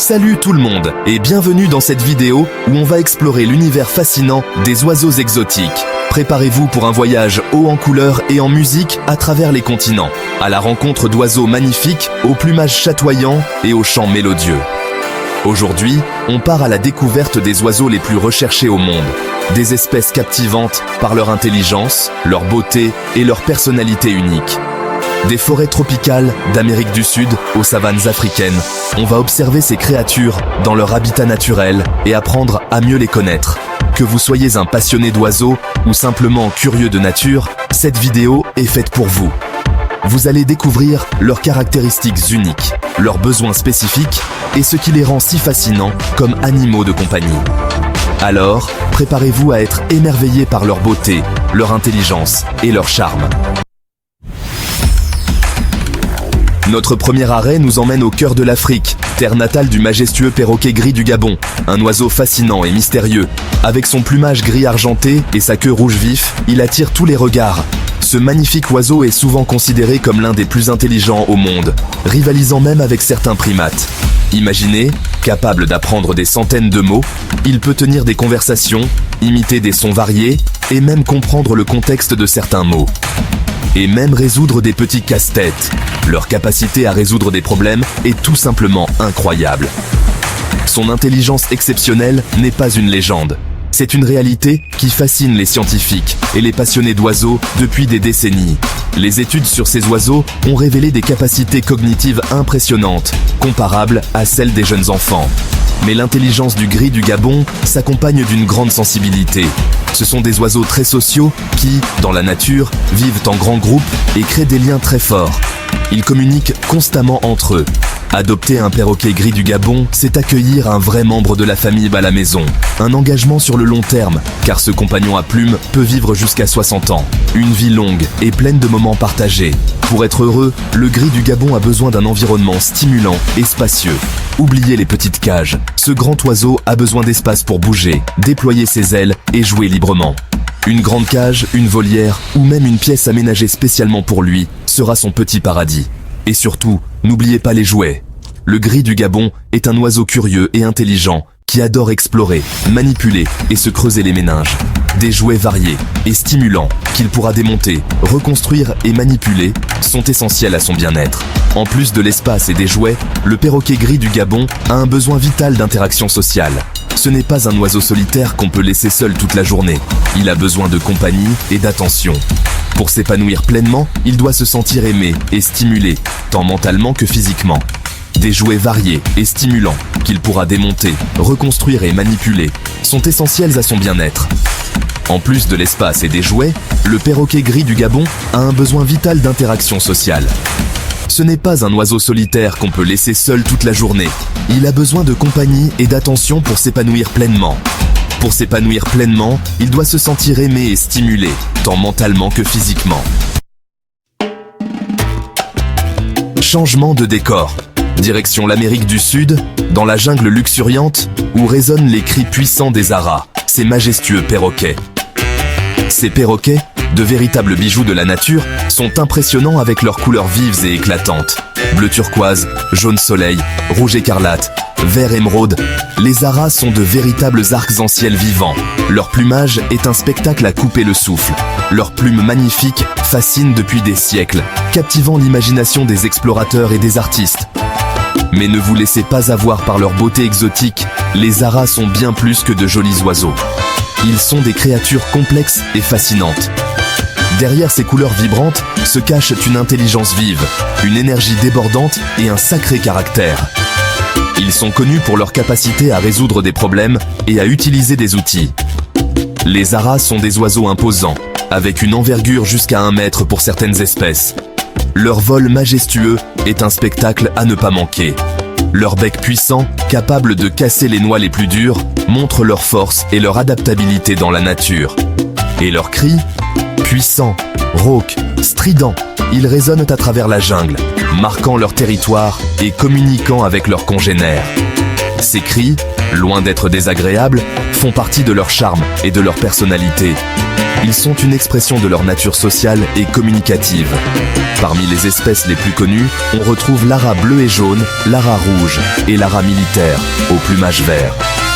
Salut tout le monde et bienvenue dans cette vidéo où on va explorer l'univers fascinant des oiseaux exotiques. Préparez-vous pour un voyage haut en couleurs et en musique à travers les continents, à la rencontre d'oiseaux magnifiques, au plumage chatoyant et aux chants mélodieux. Aujourd'hui, on part à la découverte des oiseaux les plus recherchés au monde. Des espèces captivantes par leur intelligence, leur beauté et leur personnalité unique. Des forêts tropicales d'Amérique du Sud aux savanes africaines, on va observer ces créatures dans leur habitat naturel et apprendre à mieux les connaître. Que vous soyez un passionné d'oiseaux ou simplement curieux de nature, cette vidéo est faite pour vous. Vous allez découvrir leurs caractéristiques uniques, leurs besoins spécifiques et ce qui les rend si fascinants comme animaux de compagnie. Alors, préparez-vous à être émerveillés par leur beauté, leur intelligence et leur charme. Notre premier arrêt nous emmène au cœur de l'Afrique, terre natale du majestueux perroquet gris du Gabon, un oiseau fascinant et mystérieux. Avec son plumage gris argenté et sa queue rouge vif, il attire tous les regards. Ce magnifique oiseau est souvent considéré comme l'un des plus intelligents au monde, rivalisant même avec certains primates. Imaginez, capable d'apprendre des centaines de mots, il peut tenir des conversations, imiter des sons variés et même comprendre le contexte de certains mots. Et même résoudre des petits casse-têtes. Leur capacité à résoudre des problèmes est tout simplement incroyable. Son intelligence exceptionnelle n'est pas une légende. C'est une réalité qui fascine les scientifiques et les passionnés d'oiseaux depuis des décennies. Les études sur ces oiseaux ont révélé des capacités cognitives impressionnantes, comparables à celles des jeunes enfants. Mais l'intelligence du gris du Gabon s'accompagne d'une grande sensibilité. Ce sont des oiseaux très sociaux qui, dans la nature, vivent en grands groupes et créent des liens très forts. Ils communiquent constamment entre eux. Adopter un perroquet gris du Gabon, c'est accueillir un vrai membre de la famille à la maison. Un engagement sur le long terme, car ce compagnon à plumes peut vivre jusqu'à 60 ans. Une vie longue et pleine de moments partagés. Pour être heureux, le gris du Gabon a besoin d'un environnement stimulant et spacieux. Oubliez les petites cages. Ce grand oiseau a besoin d'espace pour bouger, déployer ses ailes et jouer librement. Une grande cage, une volière ou même une pièce aménagée spécialement pour lui sera son petit paradis. Et surtout, n'oubliez pas les jouets. Le gris du Gabon est un oiseau curieux et intelligent qui adore explorer, manipuler et se creuser les méninges. Des jouets variés et stimulants qu'il pourra démonter, reconstruire et manipuler sont essentiels à son bien-être. En plus de l'espace et des jouets, le perroquet gris du Gabon a un besoin vital d'interaction sociale. Ce n'est pas un oiseau solitaire qu'on peut laisser seul toute la journée. Il a besoin de compagnie et d'attention. Pour s'épanouir pleinement, il doit se sentir aimé et stimulé, tant mentalement que physiquement. Des jouets variés et stimulants qu'il pourra démonter, reconstruire et manipuler sont essentiels à son bien-être. En plus de l'espace et des jouets, le perroquet gris du Gabon a un besoin vital d'interaction sociale. Ce n'est pas un oiseau solitaire qu'on peut laisser seul toute la journée. Il a besoin de compagnie et d'attention pour s'épanouir pleinement. Pour s'épanouir pleinement, il doit se sentir aimé et stimulé, tant mentalement que physiquement. Changement de décor. Direction l'Amérique du Sud, dans la jungle luxuriante, où résonnent les cris puissants des aras, ces majestueux perroquets. Ces perroquets, de véritables bijoux de la nature, sont impressionnants avec leurs couleurs vives et éclatantes. Bleu turquoise, jaune soleil, rouge écarlate, vert émeraude, les aras sont de véritables arcs-en-ciel vivants. Leur plumage est un spectacle à couper le souffle. Leurs plumes magnifiques fascinent depuis des siècles, captivant l'imagination des explorateurs et des artistes. Mais ne vous laissez pas avoir par leur beauté exotique, les aras sont bien plus que de jolis oiseaux. Ils sont des créatures complexes et fascinantes. Derrière ces couleurs vibrantes se cache une intelligence vive, une énergie débordante et un sacré caractère. Ils sont connus pour leur capacité à résoudre des problèmes et à utiliser des outils. Les aras sont des oiseaux imposants, avec une envergure jusqu'à 1 mètre pour certaines espèces. Leur vol majestueux est un spectacle à ne pas manquer. Leur bec puissant, capable de casser les noix les plus dures, montre leur force et leur adaptabilité dans la nature. Et leurs cris, puissants, rauques, stridents, ils résonnent à travers la jungle, marquant leur territoire et communiquant avec leurs congénères. Ces cris, loin d'être désagréables, font partie de leur charme et de leur personnalité. Ils sont une expression de leur nature sociale et communicative. Parmi les espèces les plus connues, on retrouve l'ara bleu et jaune, l'ara rouge et l'ara militaire, au plumage vert.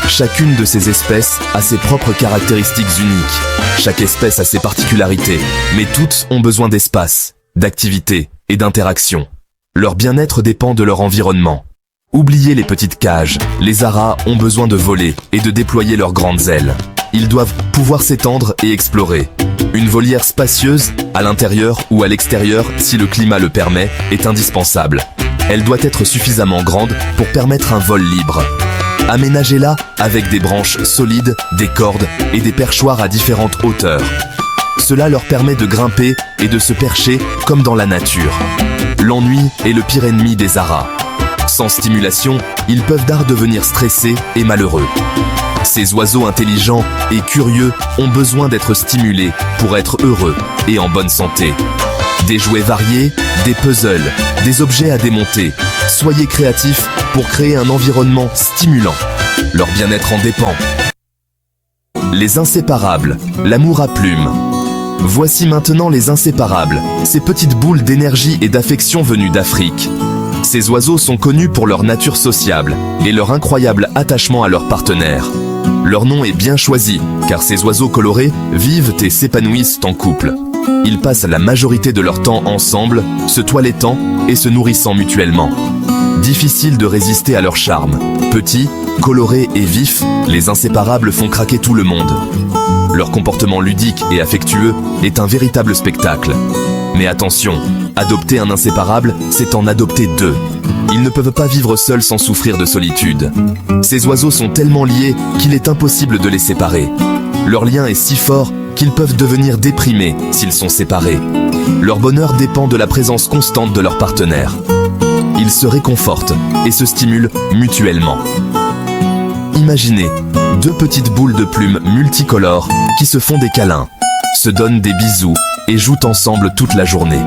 Chacune de ces espèces a ses propres caractéristiques uniques. Chaque espèce a ses particularités, mais toutes ont besoin d'espace, d'activité et d'interaction. Leur bien-être dépend de leur environnement. Oubliez les petites cages, les aras ont besoin de voler et de déployer leurs grandes ailes. Ils doivent pouvoir s'étendre et explorer. Une volière spacieuse, à l'intérieur ou à l'extérieur, si le climat le permet, est indispensable. Elle doit être suffisamment grande pour permettre un vol libre. Aménagez-la avec des branches solides, des cordes et des perchoirs à différentes hauteurs. Cela leur permet de grimper et de se percher comme dans la nature. L'ennui est le pire ennemi des aras. Sans stimulation, ils peuvent devenir stressés et malheureux. Ces oiseaux intelligents et curieux ont besoin d'être stimulés pour être heureux et en bonne santé. Des jouets variés, des puzzles, des objets à démonter. Soyez créatifs pour créer un environnement stimulant. Leur bien-être en dépend. Les inséparables, l'amour à plumes. Voici maintenant les inséparables, ces petites boules d'énergie et d'affection venues d'Afrique. Ces oiseaux sont connus pour leur nature sociable et leur incroyable attachement à leurs partenaires. Leur nom est bien choisi, car ces oiseaux colorés vivent et s'épanouissent en couple. Ils passent la majorité de leur temps ensemble, se toilettant et se nourrissant mutuellement. Difficile de résister à leur charme. Petits, colorés et vifs, les inséparables font craquer tout le monde. Leur comportement ludique et affectueux est un véritable spectacle. Mais attention, adopter un inséparable, c'est en adopter deux. Ils ne peuvent pas vivre seuls sans souffrir de solitude. Ces oiseaux sont tellement liés qu'il est impossible de les séparer. Leur lien est si fort qu'ils peuvent devenir déprimés s'ils sont séparés. Leur bonheur dépend de la présence constante de leur partenaire. Ils se réconfortent et se stimulent mutuellement. Imaginez deux petites boules de plumes multicolores qui se font des câlins, se donnent des bisous et jouent ensemble toute la journée.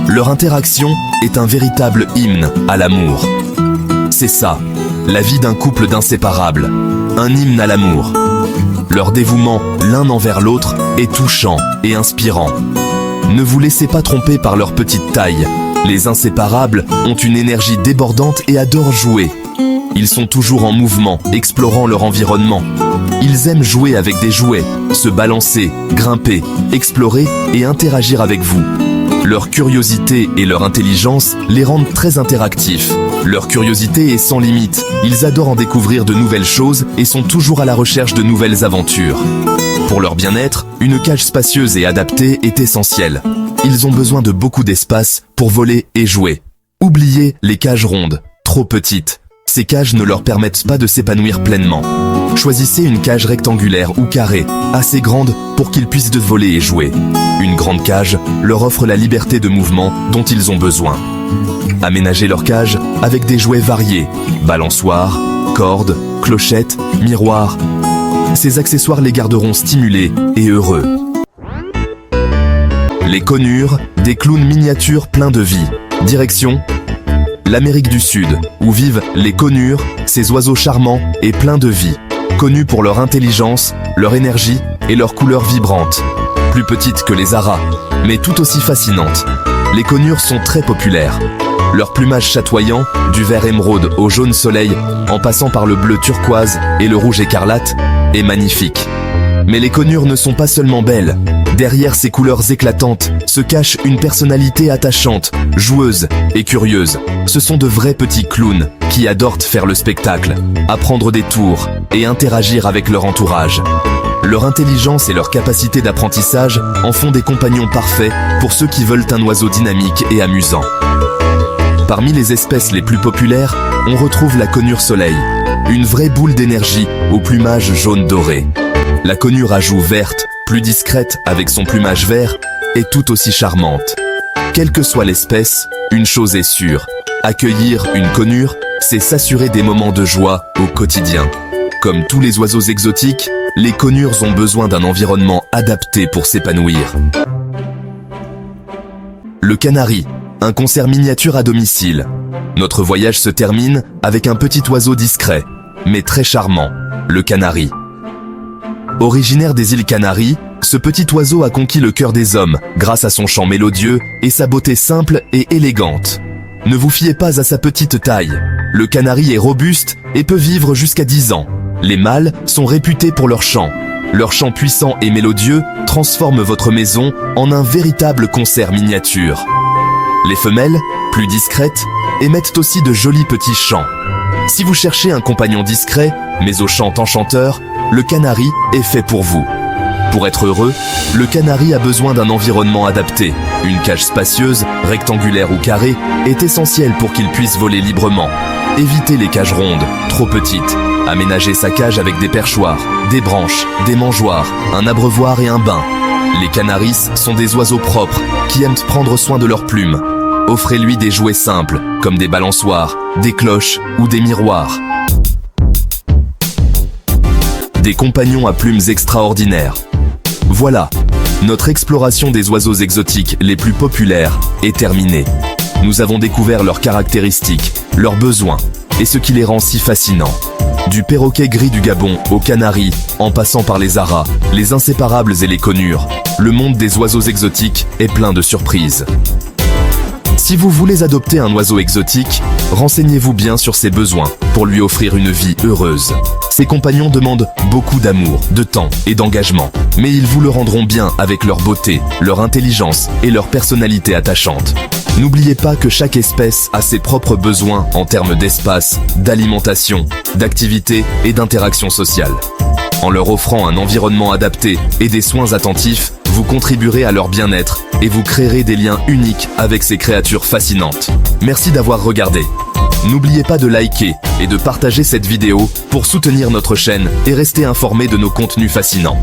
Leur interaction est un véritable hymne à l'amour. C'est ça, la vie d'un couple d'inséparables, un hymne à l'amour. Leur dévouement l'un envers l'autre est touchant et inspirant. Ne vous laissez pas tromper par leur petite taille. Les inséparables ont une énergie débordante et adorent jouer. Ils sont toujours en mouvement, explorant leur environnement. Ils aiment jouer avec des jouets, se balancer, grimper, explorer et interagir avec vous. Leur curiosité et leur intelligence les rendent très interactifs. Leur curiosité est sans limite. Ils adorent en découvrir de nouvelles choses et sont toujours à la recherche de nouvelles aventures. Pour leur bien-être, une cage spacieuse et adaptée est essentielle. Ils ont besoin de beaucoup d'espace pour voler et jouer. Oubliez les cages rondes, trop petites. Ces cages ne leur permettent pas de s'épanouir pleinement. Choisissez une cage rectangulaire ou carrée, assez grande pour qu'ils puissent voler et jouer. Une grande cage leur offre la liberté de mouvement dont ils ont besoin. Aménagez leur cage avec des jouets variés, balançoires, cordes, clochettes, miroirs. Ces accessoires les garderont stimulés et heureux. Les conures, des clowns miniatures pleins de vie. Direction l'Amérique du Sud, où vivent les conures, ces oiseaux charmants et pleins de vie, connus pour leur intelligence, leur énergie et leur couleur vibrante. Plus petites que les aras, mais tout aussi fascinantes. Les conures sont très populaires. Leur plumage chatoyant, du vert émeraude au jaune soleil, en passant par le bleu turquoise et le rouge écarlate, est magnifique. Mais les conures ne sont pas seulement belles. Derrière ces couleurs éclatantes se cache une personnalité attachante, joueuse et curieuse. Ce sont de vrais petits clowns qui adorent faire le spectacle, apprendre des tours et interagir avec leur entourage. Leur intelligence et leur capacité d'apprentissage en font des compagnons parfaits pour ceux qui veulent un oiseau dynamique et amusant. Parmi les espèces les plus populaires, on retrouve la conure soleil, une vraie boule d'énergie au plumage jaune doré. La conure à joues vertes, plus discrète avec son plumage vert, est tout aussi charmante. Quelle que soit l'espèce, une chose est sûre, accueillir une conure, c'est s'assurer des moments de joie au quotidien. Comme tous les oiseaux exotiques, les conures ont besoin d'un environnement adapté pour s'épanouir. Le canari, un concert miniature à domicile. Notre voyage se termine avec un petit oiseau discret, mais très charmant, le canari. Originaire des îles Canaries, Ce petit oiseau a conquis le cœur des hommes grâce à son chant mélodieux et sa beauté simple et élégante. Ne vous fiez pas à sa petite taille. Le canari est robuste et peut vivre jusqu'à 10 ans. Les mâles sont réputés pour leur chant. Leur chant puissant et mélodieux transforme votre maison en un véritable concert miniature. Les femelles, plus discrètes, émettent aussi de jolis petits chants. Si vous cherchez un compagnon discret, mais au chant enchanteur, le canari est fait pour vous. Pour être heureux, le canari a besoin d'un environnement adapté. Une cage spacieuse, rectangulaire ou carrée, est essentielle pour qu'il puisse voler librement. Évitez les cages rondes, trop petites. Aménagez sa cage avec des perchoirs, des branches, des mangeoires, un abreuvoir et un bain. Les canaris sont des oiseaux propres qui aiment prendre soin de leurs plumes. Offrez-lui des jouets simples, comme des balançoires, des cloches ou des miroirs. Des compagnons à plumes extraordinaires. Voilà, notre exploration des oiseaux exotiques les plus populaires est terminée. Nous avons découvert leurs caractéristiques, leurs besoins et ce qui les rend si fascinants. Du perroquet gris du Gabon au canari, en passant par les aras, les inséparables et les conures, le monde des oiseaux exotiques est plein de surprises. Si vous voulez adopter un oiseau exotique, renseignez-vous bien sur ses besoins pour lui offrir une vie heureuse. Ses compagnons demandent beaucoup d'amour, de temps et d'engagement, mais ils vous le rendront bien avec leur beauté, leur intelligence et leur personnalité attachante. N'oubliez pas que chaque espèce a ses propres besoins en termes d'espace, d'alimentation, d'activité et d'interaction sociale. En leur offrant un environnement adapté et des soins attentifs, vous contribuerez à leur bien-être et vous créerez des liens uniques avec ces créatures fascinantes. Merci d'avoir regardé. N'oubliez pas de liker et de partager cette vidéo pour soutenir notre chaîne et rester informé de nos contenus fascinants.